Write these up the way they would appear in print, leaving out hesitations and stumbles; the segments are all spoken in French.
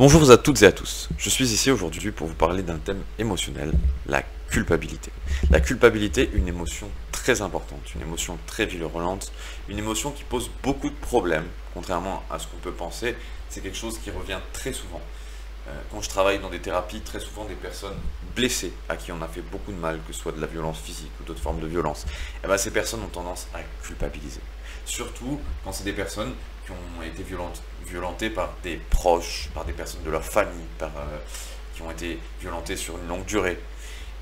Bonjour à toutes et à tous, je suis ici aujourd'hui pour vous parler d'un thème émotionnel, la culpabilité. La culpabilité, une émotion très importante, une émotion très virulente, une émotion qui pose beaucoup de problèmes, contrairement à ce qu'on peut penser, c'est quelque chose qui revient très souvent. Quand je travaille dans des thérapies, très souvent des personnes blessées, à qui on a fait beaucoup de mal, que ce soit de la violence physique ou d'autres formes de violence, et ben ces personnes ont tendance à culpabiliser. Surtout quand c'est des personnes qui ont été violentées par des proches, par des personnes de leur famille, qui ont été violentées sur une longue durée.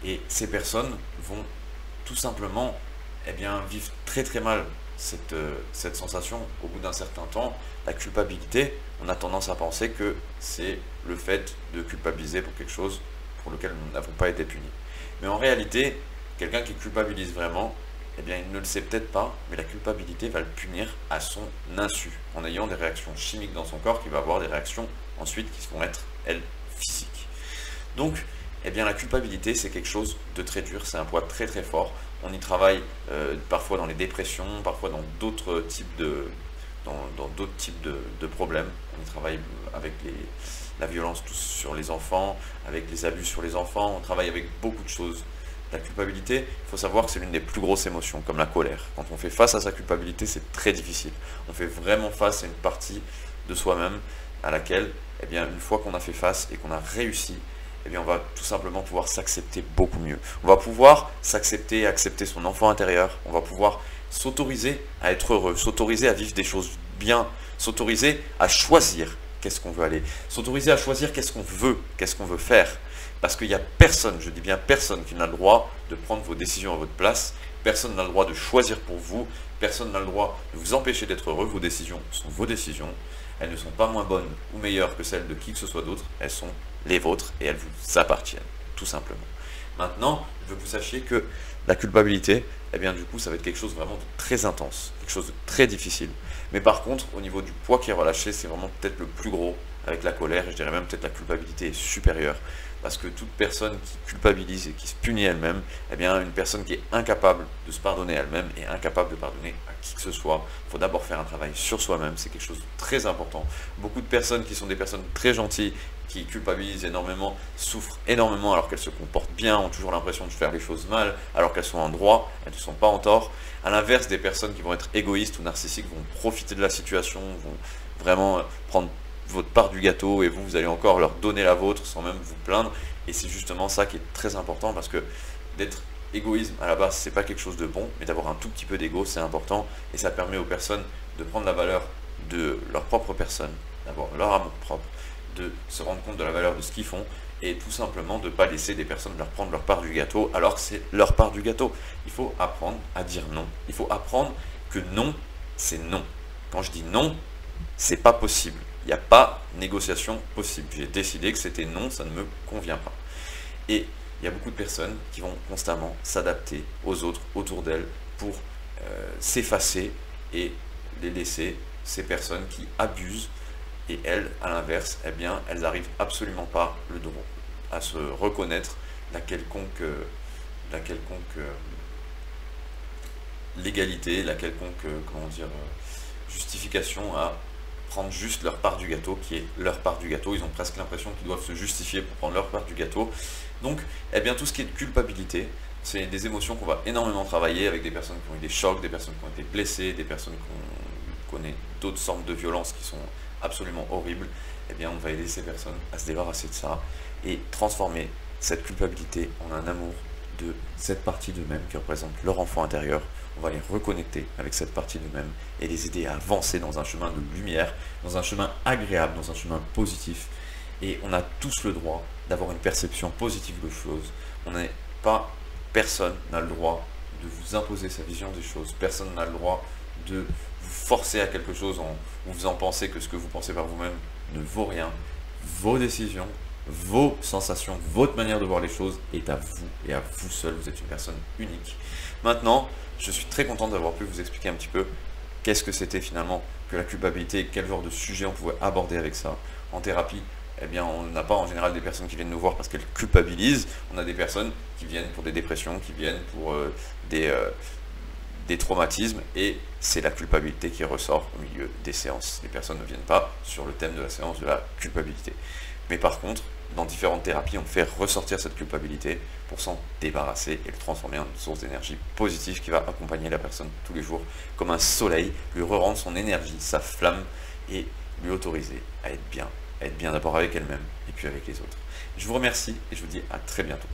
Et ces personnes vont tout simplement vivre très très mal cette sensation au bout d'un certain temps. La culpabilité, on a tendance à penser que c'est le fait de culpabiliser pour quelque chose pour lequel nous n'avons pas été punis. Mais en réalité, quelqu'un qui culpabilise vraiment, il ne le sait peut-être pas, mais la culpabilité va le punir à son insu, en ayant des réactions chimiques dans son corps qui va avoir des réactions ensuite qui vont être, elles, physiques. Donc, la culpabilité, c'est quelque chose de très dur, c'est un poids très très fort. On y travaille parfois dans les dépressions, parfois dans d'autres types dans d'autres types de problèmes. On y travaille avec la violence sur les enfants, avec les abus sur les enfants, on travaille avec beaucoup de choses. La culpabilité, il faut savoir que c'est l'une des plus grosses émotions, comme la colère. Quand on fait face à sa culpabilité, c'est très difficile. On fait vraiment face à une partie de soi-même à laquelle, une fois qu'on a fait face et qu'on a réussi, on va tout simplement pouvoir s'accepter beaucoup mieux. On va pouvoir s'accepter, accepter son enfant intérieur. On va pouvoir s'autoriser à être heureux, s'autoriser à vivre des choses bien, s'autoriser à choisir qu'est-ce qu'on veut aller, s'autoriser à choisir qu'est-ce qu'on veut faire. Parce qu'il n'y a personne, je dis bien personne, qui n'a le droit de prendre vos décisions à votre place. Personne n'a le droit de choisir pour vous. Personne n'a le droit de vous empêcher d'être heureux. Vos décisions sont vos décisions. Elles ne sont pas moins bonnes ou meilleures que celles de qui que ce soit d'autre. Elles sont les vôtres et elles vous appartiennent, tout simplement. Maintenant, je veux que vous sachiez que la culpabilité, du coup, ça va être quelque chose vraiment de très intense, quelque chose de très difficile. Mais par contre, au niveau du poids qui est relâché, c'est vraiment peut-être le plus gros avec la colère, et je dirais même peut-être la culpabilité est supérieure. Parce que toute personne qui culpabilise et qui se punit elle-même, une personne qui est incapable de se pardonner elle-même est incapable de pardonner à qui que ce soit. Il faut d'abord faire un travail sur soi-même, c'est quelque chose de très important. Beaucoup de personnes qui sont des personnes très gentilles, qui culpabilisent énormément, souffrent énormément alors qu'elles se comportent bien, ont toujours l'impression de faire les choses mal, alors qu'elles sont en droit, elles ne sont pas en tort. À l'inverse, des personnes qui vont être égoïstes ou narcissiques vont profiter de la situation, vont vraiment prendre votre part du gâteau et vous allez encore leur donner la vôtre sans même vous plaindre. Et c'est justement ça qui est très important, parce que d'être égoïsme à la base, c'est pas quelque chose de bon, mais d'avoir un tout petit peu d'ego, c'est important, et ça permet aux personnes de prendre la valeur de leur propre personne, d'avoir leur amour propre, de se rendre compte de la valeur de ce qu'ils font, et tout simplement de ne pas laisser des personnes leur prendre leur part du gâteau alors que c'est leur part du gâteau. Il faut apprendre à dire non. Il faut apprendre que non, c'est non. Quand je dis non, c'est pas possible. Il n'y a pas négociation possible. J'ai décidé que c'était non, ça ne me convient pas. Et il y a beaucoup de personnes qui vont constamment s'adapter aux autres autour d'elles pour s'effacer et les laisser, ces personnes qui abusent. Et elles, à l'inverse, elles n'arrivent absolument pas à se reconnaître la quelconque légalité, la quelconque justification à prendre juste leur part du gâteau, qui est leur part du gâteau. Ils ont presque l'impression qu'ils doivent se justifier pour prendre leur part du gâteau. Donc, tout ce qui est de culpabilité, c'est des émotions qu'on va énormément travailler avec des personnes qui ont eu des chocs, des personnes qui ont été blessées, des personnes qui connaissent d'autres sortes de violences qui sont absolument horribles. On va aider ces personnes à se débarrasser de ça et transformer cette culpabilité en un amour de cette partie d'eux-mêmes qui représente leur enfant intérieur. On va les reconnecter avec cette partie d'eux-mêmes et les aider à avancer dans un chemin de lumière, dans un chemin agréable, dans un chemin positif. Et on a tous le droit d'avoir une perception positive de choses. Personne n'a le droit de vous imposer sa vision des choses. Personne n'a le droit de vous forcer à quelque chose en vous faisant penser que ce que vous pensez par vous-même ne vaut rien. Vos décisions, vos sensations, votre manière de voir les choses est à vous et à vous seul. Vous êtes une personne unique. Maintenant, je suis très content d'avoir pu vous expliquer un petit peu qu'est-ce que c'était finalement que la culpabilité et quel genre de sujet on pouvait aborder avec ça. En thérapie, on n'a pas en général des personnes qui viennent nous voir parce qu'elles culpabilisent. On a des personnes qui viennent pour des dépressions, qui viennent pour des traumatismes, et c'est la culpabilité qui ressort au milieu des séances. Les personnes ne viennent pas sur le thème de la séance de la culpabilité. Mais par contre, dans différentes thérapies, on fait ressortir cette culpabilité pour s'en débarrasser et le transformer en une source d'énergie positive qui va accompagner la personne tous les jours comme un soleil, lui re-rendre son énergie, sa flamme, et lui autoriser à être bien d'abord avec elle-même et puis avec les autres. Je vous remercie et je vous dis à très bientôt.